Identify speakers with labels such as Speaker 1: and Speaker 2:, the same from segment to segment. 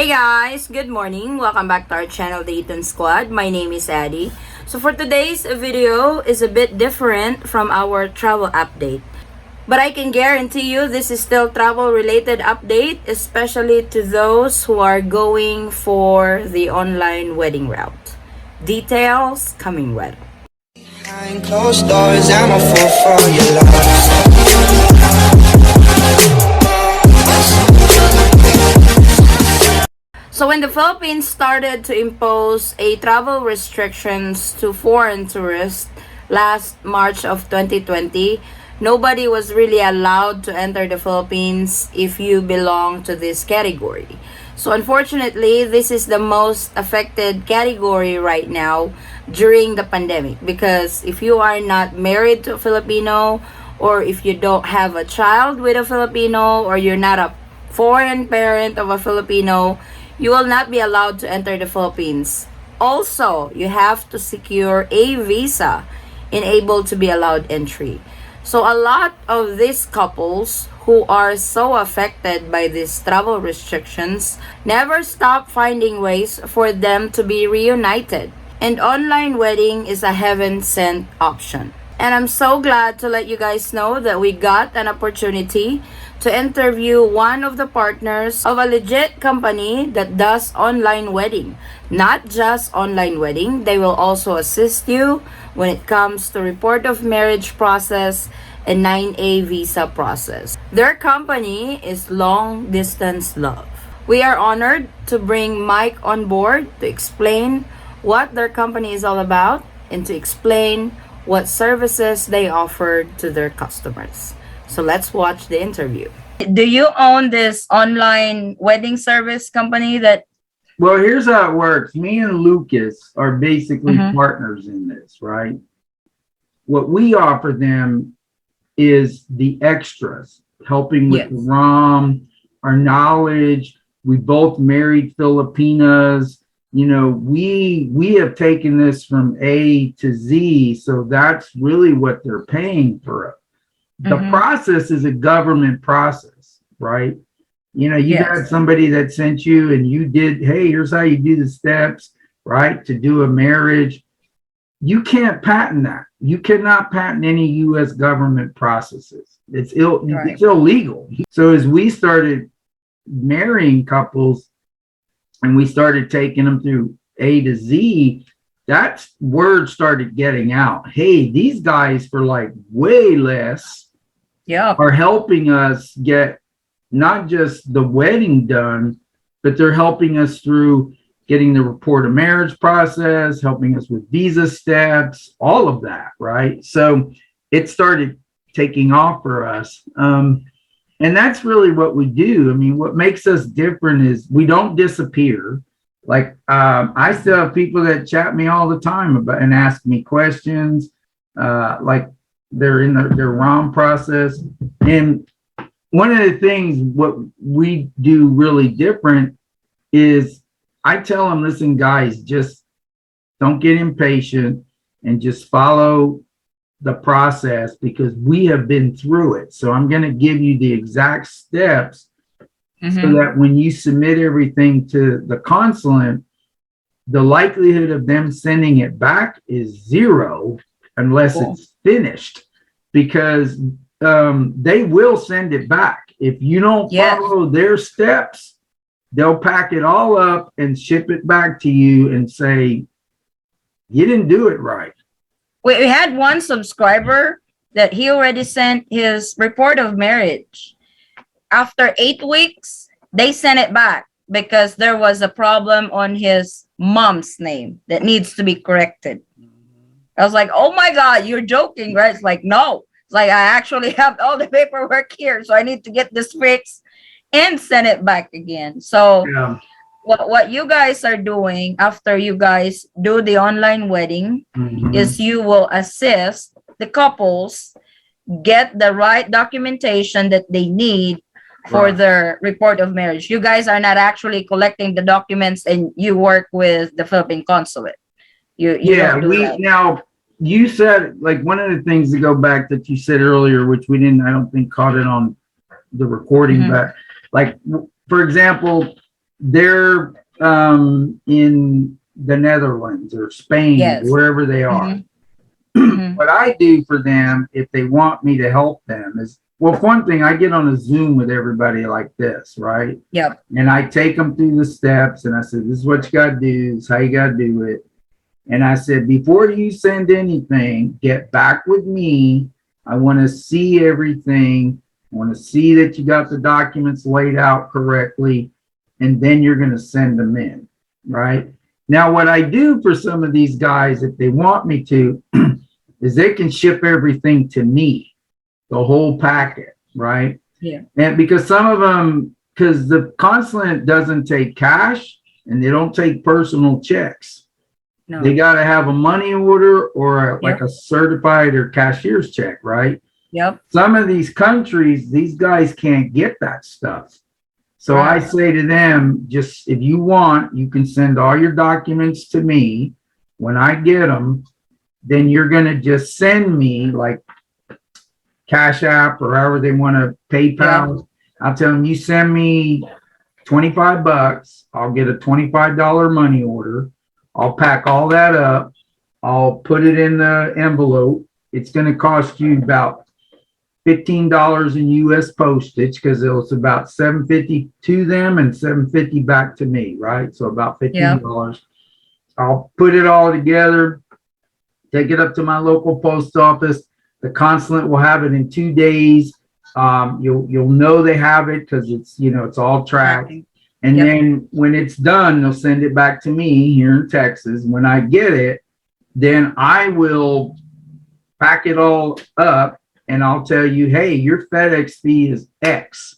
Speaker 1: Hey guys, good morning. Welcome back to our channel, the Eaton Squad. My name is Addie. So for today's video is a bit different from our travel update. But I can guarantee you this is still travel related update, especially to those who are going for the online wedding route. Details coming well.
Speaker 2: Behind closed doors, I'm a fool for your love.
Speaker 1: So when the Philippines started to impose a travel restrictions to foreign tourists last March of 2020, nobody was really allowed to enter the Philippines if you belong to this category. So unfortunately, this is the most affected category right now during the pandemic, because if you are not married to a Filipino, or if you don't have a child with a Filipino, or you're not a foreign parent of a Filipino, you will not be allowed to enter the Philippines. Also, you have to secure a visa and able to be allowed entry. So a lot of these couples who are so affected by these travel restrictions never stop finding ways for them to be reunited. And online wedding is a heaven-sent option. And I'm so glad to let you guys know that we got an opportunity to interview one of the partners of a legit company that does online wedding. Not just online wedding, they will also assist you when it comes to report of marriage process and 9A visa process. Their company is Long Distance Love. We are honored to bring Mike on board to explain what their company is all about and to explain what services they offer to their customers. So let's watch the interview. Do you own this online wedding service company that?
Speaker 3: Well, here's how it works. Me and Lucas are basically
Speaker 1: Mhm.
Speaker 3: partners in this, right? What we offer them is the extras, helping with the
Speaker 1: Yes.
Speaker 3: ROM, our knowledge. We both married Filipinas. You know, we have taken this from A to Z, so that's really what they're paying for. The
Speaker 1: Mhm.
Speaker 3: process is a government process, right? You know, you
Speaker 1: Yes.
Speaker 3: got somebody that sent you and you did, hey, here's how you do the steps, right? To do a marriage. You can't patent that. You cannot patent any US government processes. It's
Speaker 1: Right.
Speaker 3: it's illegal. So as we started marrying couples and we started taking them through A to Z, that word started getting out. Hey, these guys for like way less
Speaker 1: Yeah.
Speaker 3: are helping us get not just the wedding done, but they're helping us through getting the report of marriage process, helping us with visa steps, all of that, right? So it started taking off for us. And that's really what we do. I mean, what makes us different is we don't disappear. Like I still have people that chat me all the time about and ask me questions, like they're in their ROM process. And one of the things what we do really different is I tell them, listen, guys, just don't get impatient and just follow the process because we have been through it. So I'm going to give you the exact steps so that when you submit everything to the consulate, the likelihood of them sending it back is zero unless it's finished, because they will send it back. If you don't follow their steps, they'll pack it all up and ship it back to you and say, you didn't do it right.
Speaker 1: We had one subscriber that he already sent his report of marriage. After 8 weeks, they sent it back because there was a problem on his mom's name that needs to be corrected. I was like, oh my God, you're joking, right? It's like, no. It's like, I actually have all the paperwork here, so I need to get this fixed and send it back again. So
Speaker 3: Yeah.
Speaker 1: what you guys are doing after you guys do the online wedding is you will assist the couples get the right documentation that they need for their report of marriage. You guys are not actually collecting the documents and you work with the Philippine consulate. You
Speaker 3: Yeah,
Speaker 1: don't do
Speaker 3: we
Speaker 1: that.
Speaker 3: now you said, like, one of the things to go back that you said earlier, which we didn't, I don't think, caught it on the recording, but like, for example, they're in the Netherlands or Spain,
Speaker 1: Yes.
Speaker 3: wherever they are.
Speaker 1: Mm-hmm. Mm-hmm.
Speaker 3: What I do for them, if they want me to help them, is, well, for one thing, I get on a Zoom with everybody like this, right?
Speaker 1: Yep.
Speaker 3: And I take them through the steps, and I said, this is what you got to do, this is how you got to do it. And I said, before you send anything, get back with me. I want to see everything. I want to see that you got the documents laid out correctly, and then you're going to send them in, right? Now, what I do for some of these guys, if they want me to, is they can ship everything to me, the whole packet, right?
Speaker 1: Yeah.
Speaker 3: And because some of them, because the consulate doesn't take cash and they don't take personal checks.
Speaker 1: No.
Speaker 3: They got to have a money order or like
Speaker 1: Yep.
Speaker 3: a certified or cashier's check, right?
Speaker 1: Yep.
Speaker 3: Some of these countries, these guys can't get that stuff. So I
Speaker 1: Right.
Speaker 3: say to them, just if you want, you can send all your documents to me. When I get them, then you're going to just send me like Cash App or however they want to PayPal. I'll tell them, you send me 25 bucks. I'll get a $25 money order. I'll pack all that up. I'll put it in the envelope. It's going to cost you about $15 in US postage because it was about $7.50 to them and $7.50 back to me, right? So about $15. I'll put it all together, take it up to my local post office. The consulate will have it in 2 days. You'll know they have it because it's all tracked. And
Speaker 1: Yep.
Speaker 3: then when it's done, they'll send it back to me here in Texas. When I get it, then I will pack it all up and I'll tell you, hey, your FedEx fee is X.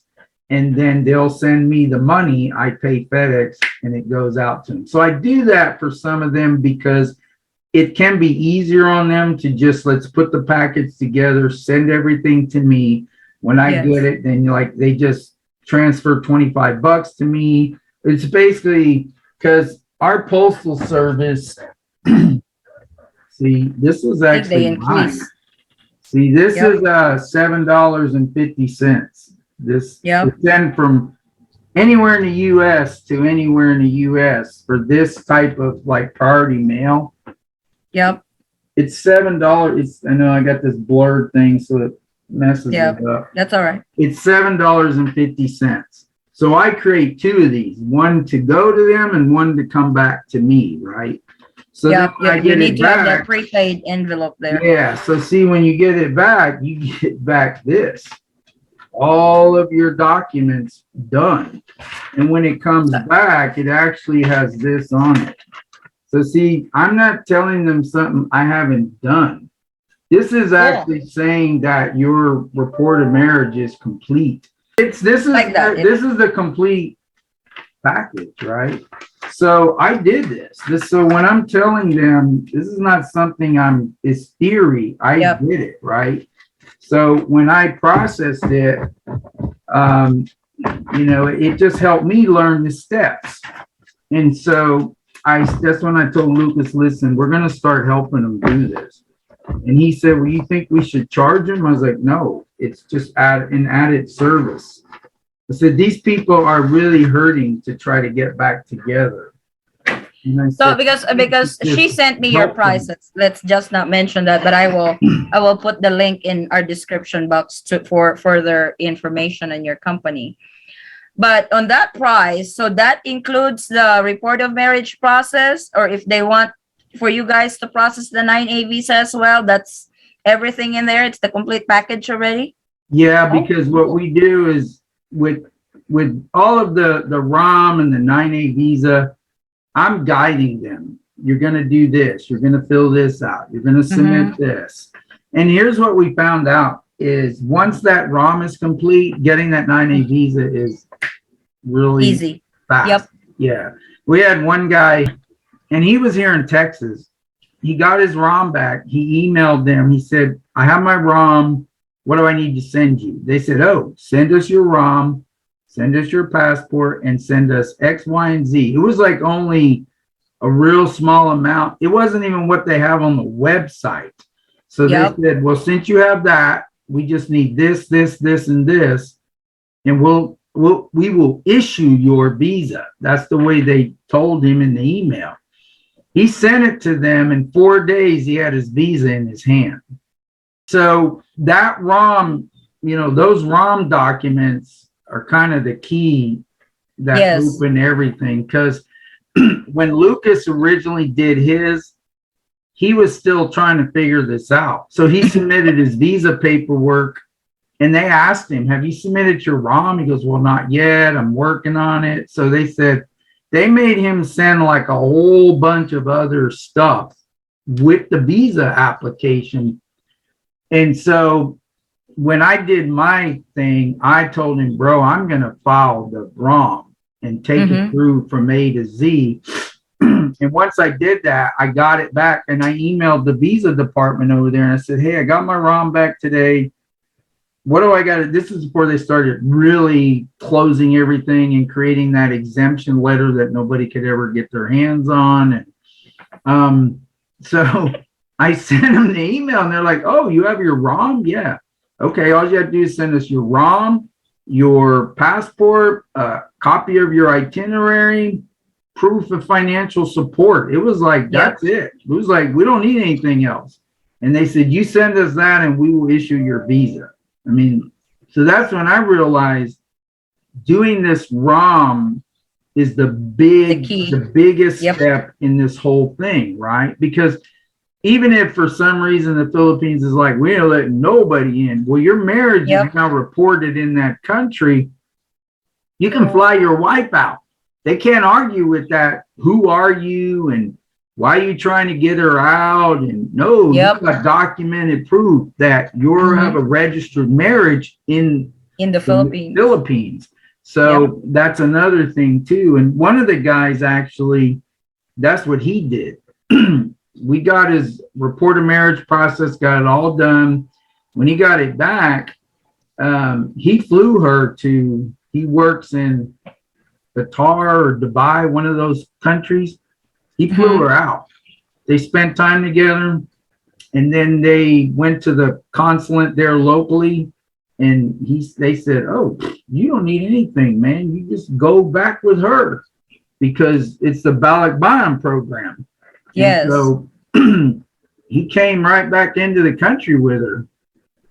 Speaker 3: And then they'll send me the money. I pay FedEx and it goes out to them. So I do that for some of them because it can be easier on them to just, let's put the packets together, send everything to me. When I
Speaker 1: Yes.
Speaker 3: get it, then they just transfer 25 bucks to me. It's basically because our postal service, see, this was
Speaker 1: I think they
Speaker 3: actually mine.
Speaker 1: increase.
Speaker 3: See, this
Speaker 1: Yep.
Speaker 3: is $7.50. This
Speaker 1: Yep.
Speaker 3: to send from anywhere in the US to anywhere in the US for this type of like priority mail.
Speaker 1: Yep.
Speaker 3: It's $7. I know I got this blurred thing, so it messes
Speaker 1: Yep.
Speaker 3: it up.
Speaker 1: That's all right.
Speaker 3: It's $7.50. So I create two of these, one to go to them and one to come back to me, right? So then
Speaker 1: Yep.
Speaker 3: when I
Speaker 1: You
Speaker 3: get
Speaker 1: need
Speaker 3: it
Speaker 1: to have that
Speaker 3: back,
Speaker 1: prepaid envelope there.
Speaker 3: yeah. So see, when you get it back, you get back this, all of your documents done. And when it comes back, it actually has this on it. So see, I'm not telling them something I haven't done. This is actually saying that your report of marriage is complete. This is
Speaker 1: Like that.
Speaker 3: this is the complete package, right? So I did this. So when I'm telling them this is not something it's theory, I
Speaker 1: Yep.
Speaker 3: did it, right? So when I processed it, it just helped me learn the steps. And so that's when I told Lucas, listen, we're going to start helping them do this. And he said, well, you think we should charge them? I was like, no, it's just an added service. I said, these people are really hurting to try to get back together. And I
Speaker 1: So
Speaker 3: said,
Speaker 1: because she sent me your
Speaker 3: help them.
Speaker 1: prices, let's just not mention that, but I will put the link in our description box for further information on your company. But on that price, so that includes the report of marriage process, or if they want for you guys to process the 9A visa as well, that's everything in there. It's the complete package already.
Speaker 3: Yeah, because what we do is with all of the ROM and the 9A visa, I'm guiding them. You're going to do this. You're going to fill this out. You're going to submit this. And here's what we found out is once that ROM is complete, getting that 9A visa is really
Speaker 1: Easy.
Speaker 3: fast.
Speaker 1: Yep.
Speaker 3: Yeah. We had one guy, and he was here in Texas. He got his ROM back. He emailed them. He said, I have my ROM. What do I need to send you? They said, oh, send us your ROM, send us your passport, and send us X, Y, and Z. It was like only a real small amount. It wasn't even what they have on the website. So they said, well, since you have that, we just need this, this, this, and this. And we'll we will issue your visa. That's the way they told him in the email. He sent it to them. In 4 days, he had his visa in his hand. So that ROM, those ROM documents are kind of the key that
Speaker 1: Yes.
Speaker 3: open everything. Because when Lucas originally did his, he was still trying to figure this out. So he submitted his visa paperwork, and they asked him, have you submitted your ROM? He goes, well, not yet. I'm working on it. So they said they made him send like a whole bunch of other stuff with the visa application. And so when I did my thing, I told him, bro, I'm going to file the ROM and take it through from A to Z. And once I did that, I got it back, and I emailed the visa department over there, and I said, hey, I got my ROM back today. What do I got to, this is before they started really closing everything and creating that exemption letter that nobody could ever get their hands on. And so I sent them the email, and they're like, oh, you have your ROM? Yeah. Okay, all you have to do is send us your ROM, your passport, a copy of your itinerary, proof of financial support. It was like, that's it. It was like, we don't need anything else. And they said, you send us that and we will issue your visa. I mean, so that's when I realized doing this ROM is the biggest step in this whole thing, right? Because even if for some reason the Philippines is like, we ain't letting nobody in, well, your marriage is now reported in that country. You can fly your wife out. They can't argue with that. Who are you and why are you trying to get her out? And no, you got documented proof that you have a registered marriage in
Speaker 1: the
Speaker 3: Philippines. So that's another thing too. And one of the guys actually, that's what he did. We got his report of marriage process, got it all done. When he got it back, he flew her to, he works in Qatar or Dubai, one of those countries. He flew her out. They spent time together, and then they went to the consulate there locally, and they said, oh, you don't need anything, man. You just go back with her because it's the Balikbayan program. Yes. And so he came right back into the country with her.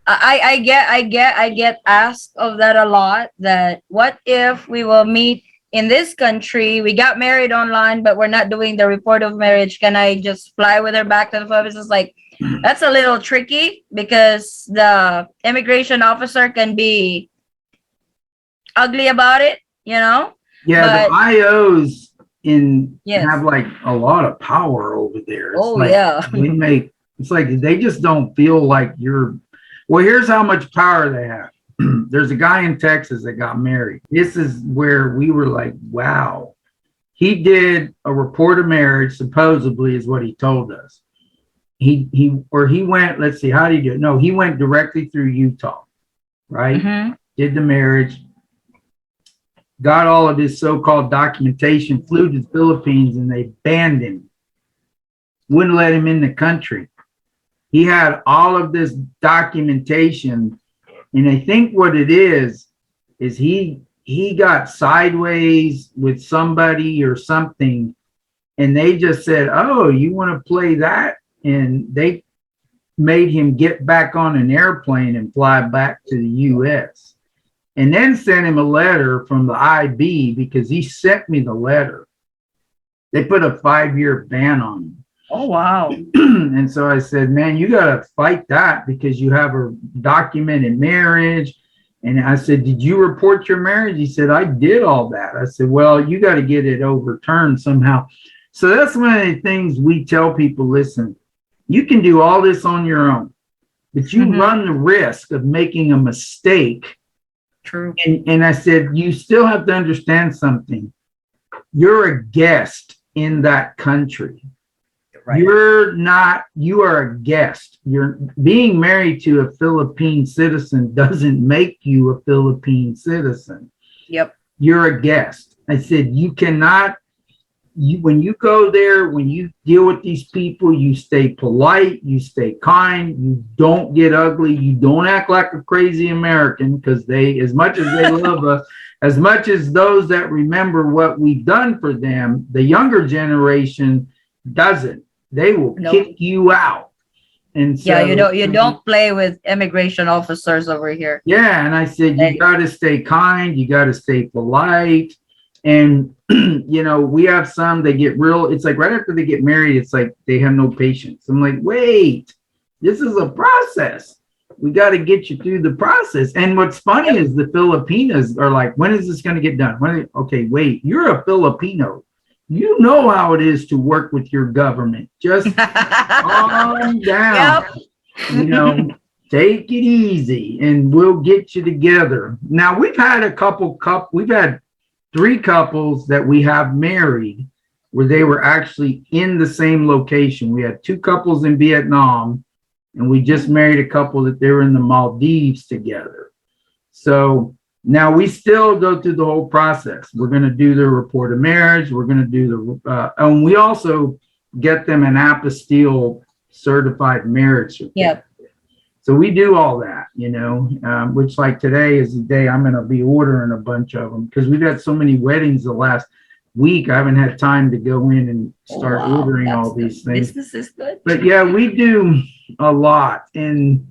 Speaker 1: I get asked of that a lot, that what if we will meet in this country, we got married online, but we're not doing the report of marriage. Can I just fly with her back to the Philippines? It's like, that's a little tricky because the immigration officer can be ugly about it,
Speaker 3: Yeah, but the IOs have like a lot of power over there. It's it's like they just don't feel like you're, well, here's how much power they have. There's a guy in Texas that got married. This is where we were like, wow. He did a report of marriage, supposedly, is what he told us. He went, let's see, how did he do it? No, he went directly through Utah, right? Did the marriage, got all of his so-called documentation, flew to the Philippines, and they banned him. Wouldn't let him in the country. He had all of this documentation. And I think what it is he got sideways with somebody or something, and they just said, oh, you want to play that? And they made him get back on an airplane and fly back to the U.S. and then sent him a letter from the IB because he sent me the letter. They put a 5-year ban on him.
Speaker 1: Oh, wow.
Speaker 3: And so I said, man, you got to fight that because you have a documented marriage. And I said, did you report your marriage? He said, I did all that. I said, well, you got to get it overturned somehow. So that's one of the things we tell people, listen, you can do all this on your own, but you run the risk of making a mistake.
Speaker 1: True.
Speaker 3: And I said, you still have to understand something. You're a guest in that country. Right. You are a guest. You're being married to a Philippine citizen doesn't make you a Philippine citizen.
Speaker 1: Yep.
Speaker 3: You're a guest. I said, you cannot when you go there, when you deal with these people, you stay polite, you stay kind, you don't get ugly, you don't act like a crazy American, because they, as much as they love us, as much as those that remember what we've done for them, the younger generation doesn't. They will kick you out. And so,
Speaker 4: yeah, you don't play with immigration officers over here.
Speaker 3: yeah, and I said, you got to stay kind, you got to stay polite. And, we have some, they get real, it's like right after they get married, it's like they have no patience. I'm like, wait, this is a process. We got to get you through the process. And what's funny is the Filipinas are like, when is this going to get done? Okay, wait, you're a Filipino. You know how it is to work with your government. Just calm down. Take it easy and we'll get you together. Now, we've had we've had 3 couples that we have married where they were actually in the same location. We had 2 couples in Vietnam, and we just married a couple that they were in the Maldives together. So now we still go through the whole process. We're going to do the report of marriage. We're going to do and we also get them an apostille certified marriage certificate.
Speaker 4: Yep.
Speaker 3: So we do all that, which like today is the day I'm going to be ordering a bunch of them, because we've had so many weddings the last week. I haven't had time to go in and start ordering all these things.
Speaker 4: Business is good.
Speaker 3: But yeah, we do a lot, and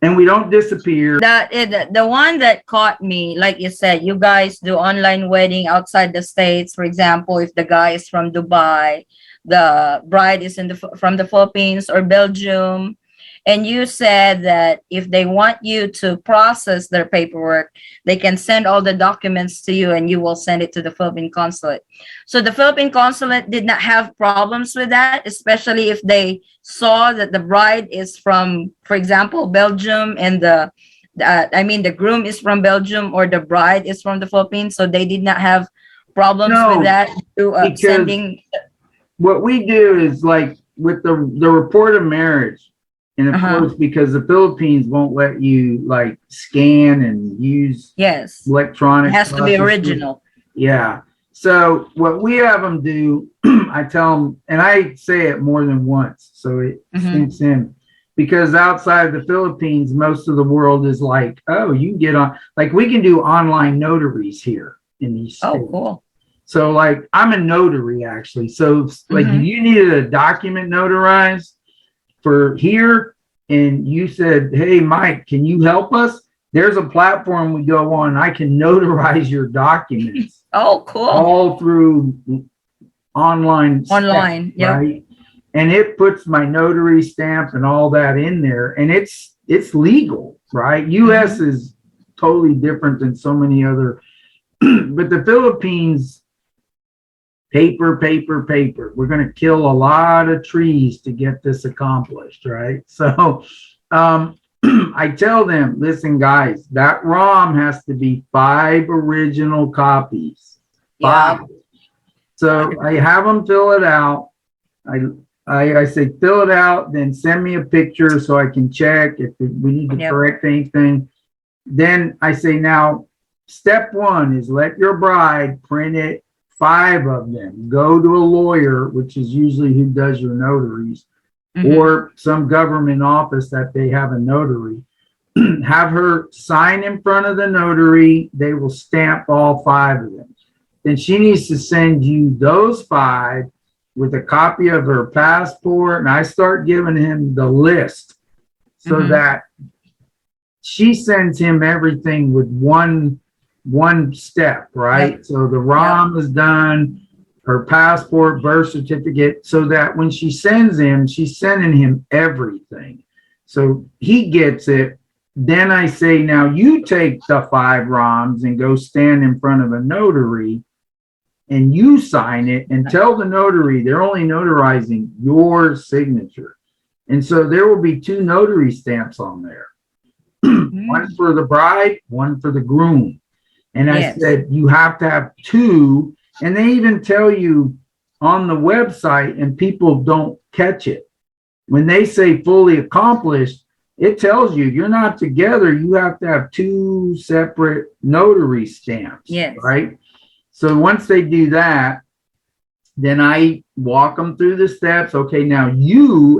Speaker 3: we don't disappear.
Speaker 4: The one that caught me, like you said, you guys do online wedding outside the States. For example, if the guy is from Dubai, the bride is from the Philippines or Belgium. And you said that if they want you to process their paperwork, they can send all the documents to you and you will send it to the Philippine consulate. So the Philippine consulate did not have problems with that, especially if they saw that the bride is from, for example, Belgium, and the groom is from Belgium or the bride is from the Philippines. So they did not have problems with that. Sending.
Speaker 3: What we do is like with the report of marriage. And of course, because the Philippines won't let you like scan and use electronic.
Speaker 4: It has to be original.
Speaker 3: Yeah. So what we have them do, I tell them, and I say it more than once, so it sinks in. Because outside the Philippines, most of the world is like, oh, you can get on, like we can do online notaries here in these states.
Speaker 4: Oh, cool.
Speaker 3: So like I'm a notary actually. So like if you needed a document notarized for here, and you said, hey, Mike, can you help us? There's a platform we go on. I can notarize your documents.
Speaker 4: Oh, cool.
Speaker 3: All through online.
Speaker 4: Online, yeah.
Speaker 3: Right? And it puts my notary stamp and all that in there. And it's legal, right? US is totally different than so many other. But the Philippines, paper. We're going to kill a lot of trees to get this accomplished, right? So I tell them, listen, guys, that ROM has to be 5 original copies. 5. So I have them fill it out. I say, fill it out, then send me a picture so I can check if we need to correct anything. Then I say, now, step 1 is let your bride print it. 5 of them. Go to a lawyer, which is usually who does your notaries, or some government office that they have a notary. Have her sign in front of the notary. They will stamp all 5 of them. Then she needs to send you those 5 with a copy of her passport. And I start giving him the list so that she sends him everything with one step, right? So the ROM is done, her passport, birth certificate, so that when she sends him, she's sending him everything. So he gets it. Then I say, now you take the 5 ROMs and go stand in front of a notary and you sign it and tell the notary they're only notarizing your signature. And so there will be 2 notary stamps on there. One for the bride, one for the groom. And I said, you have to have 2. And they even tell you on the website, and people don't catch it. When they say fully accomplished, it tells you you're not together. You have to have 2 separate notary stamps. Right? So once they do that, then I walk them through the steps. Okay, now you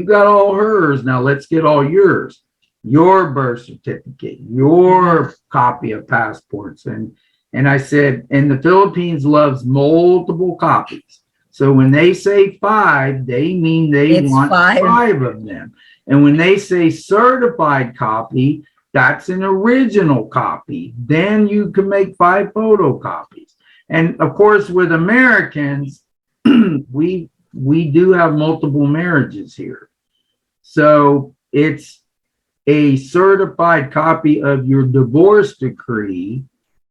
Speaker 3: got all hers. Now let's get all yours. Your birth certificate, your copy of passports. And I said, and the Philippines loves multiple copies. So when they say 5, they mean they want 5 of them. And when they say certified copy, that's an original copy. Then you can make 5 photocopies. And of course, with Americans, we do have multiple marriages here. So it's a certified copy of your divorce decree,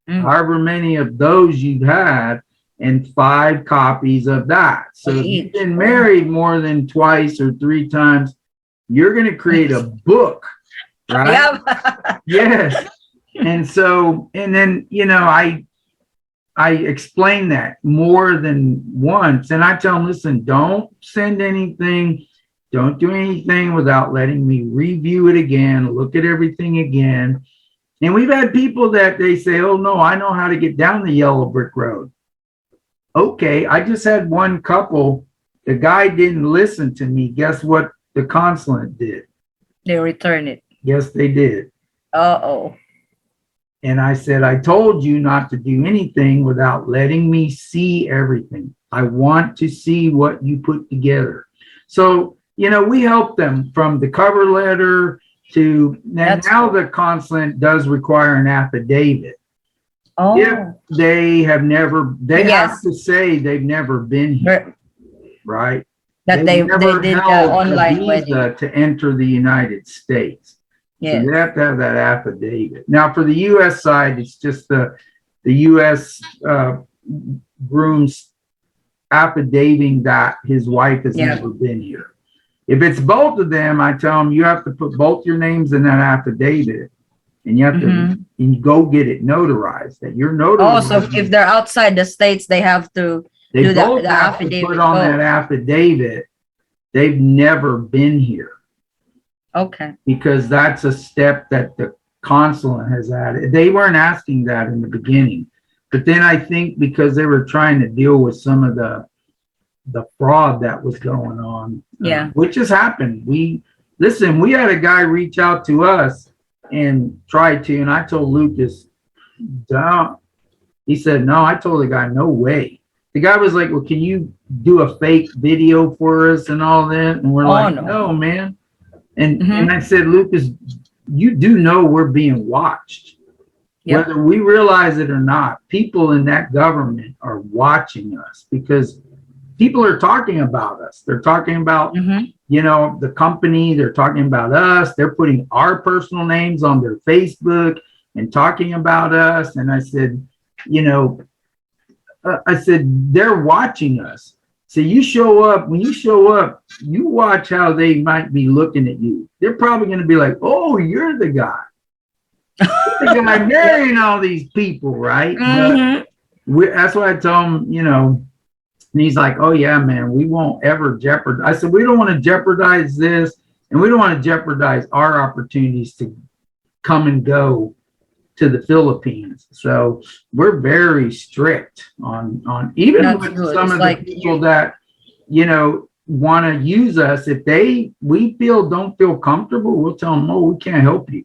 Speaker 3: however many of those you've had, and 5 copies of that. So if you've been married more than twice or 3 times, you're going to create a book, right? Yep. Yes. And so, and then, I explain that more than once, and I tell them, listen, don't send anything, don't do anything without letting me review it again, look at everything again. And we've had people that they say, oh no, I know how to get down the yellow brick road. Okay, I just had one couple, the guy didn't listen to me. Guess what the consulate did?
Speaker 4: They return it.
Speaker 3: Yes, they did.
Speaker 4: Uh-oh.
Speaker 3: And I said, I told you not to do anything without letting me see everything. I want to see what you put together. So, we help them from the cover letter to now the consulate does require an affidavit.
Speaker 4: Oh.
Speaker 3: If they have to say they've never been here, right?
Speaker 4: That they did online wedding
Speaker 3: to enter the United States.
Speaker 4: Yeah.
Speaker 3: So they have to have that affidavit. Now, for the U.S. side, it's just the U.S. groom's affidaving that his wife has never been here. If it's both of them, I tell them you have to put both your names in that affidavit, and you have to go get it notarized. That you're notarized.
Speaker 4: Oh, so if they're outside the States, they have to do the affidavit.
Speaker 3: To put on that affidavit, they've never been here.
Speaker 4: Okay. Because
Speaker 3: that's a step that the consulate has added. They weren't asking that in the beginning, but then I think because they were trying to deal with some of the fraud that was going on, which has happened. We had a guy reach out to us and try to, and I told Lucas, don't. He said, no. I told the guy, no way. The guy was like, well, can you do a fake video for us and all that? And we're like, no, man. And I said, Lucas, you do know we're being watched. Yep. Whether we realize it or not, people in that government are watching us because people are talking about us. They're talking about, the company. They're talking about us. They're putting our personal names on their Facebook and talking about us. And I said, they're watching us. So when you show up, you watch how they might be looking at you. They're probably going to be like, oh, you're the guy. You're the guy marrying all these people, right? That's what I told him, and he's like, oh, yeah, man, we won't ever jeopardize. I said, we don't want to jeopardize this, and we don't want to jeopardize our opportunities to come and go to the Philippines. So we're very strict on even with some of the people that, want to use us. If don't feel comfortable, we'll tell them, oh, we can't help you.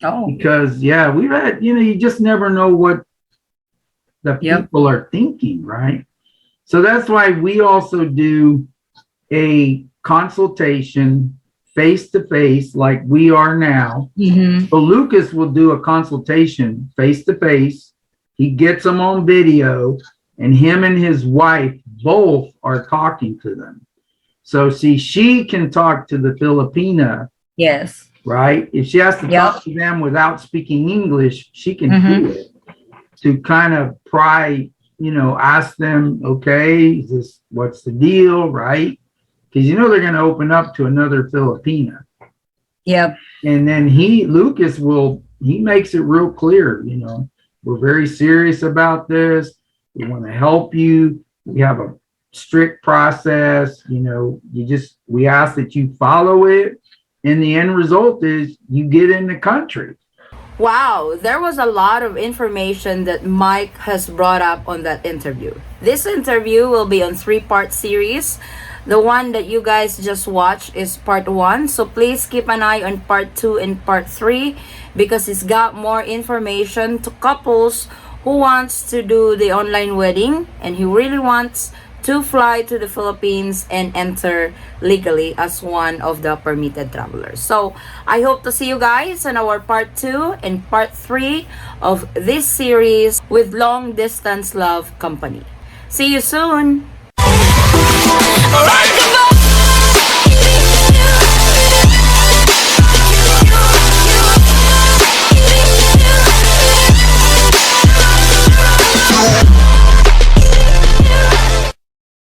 Speaker 3: Oh, because we've had, you just never know what the people are thinking, right? So that's why we also do a consultation face-to-face like we are now. So Lucas will do a consultation face-to-face. He gets them on video, and him and his wife both are talking to them. So see, she can talk to the Filipina.
Speaker 4: Yes.
Speaker 3: Right? If she has to talk to them without speaking English, she can do it to kind of pry, ask them, okay, what's the deal, right? Because they're going to open up to another Filipina.
Speaker 4: Yep.
Speaker 3: And then Lucas makes it real clear, we're very serious about this. We want to help you. We have a strict process. We ask that you follow it. And the end result is you get in the country.
Speaker 1: Wow, there was a lot of information that Mike has brought up on that interview. This interview will be on three-part series. The one that you guys just watched is part 1, so please keep an eye on part 2 and part 3 because it's got more information to couples who wants to do the online wedding and who really wants to fly to the Philippines and enter legally as one of the permitted travelers. So, I hope to see you guys in our part 2 and part 3 of this series with Long Distance Love Company. See you soon!
Speaker 2: Alright.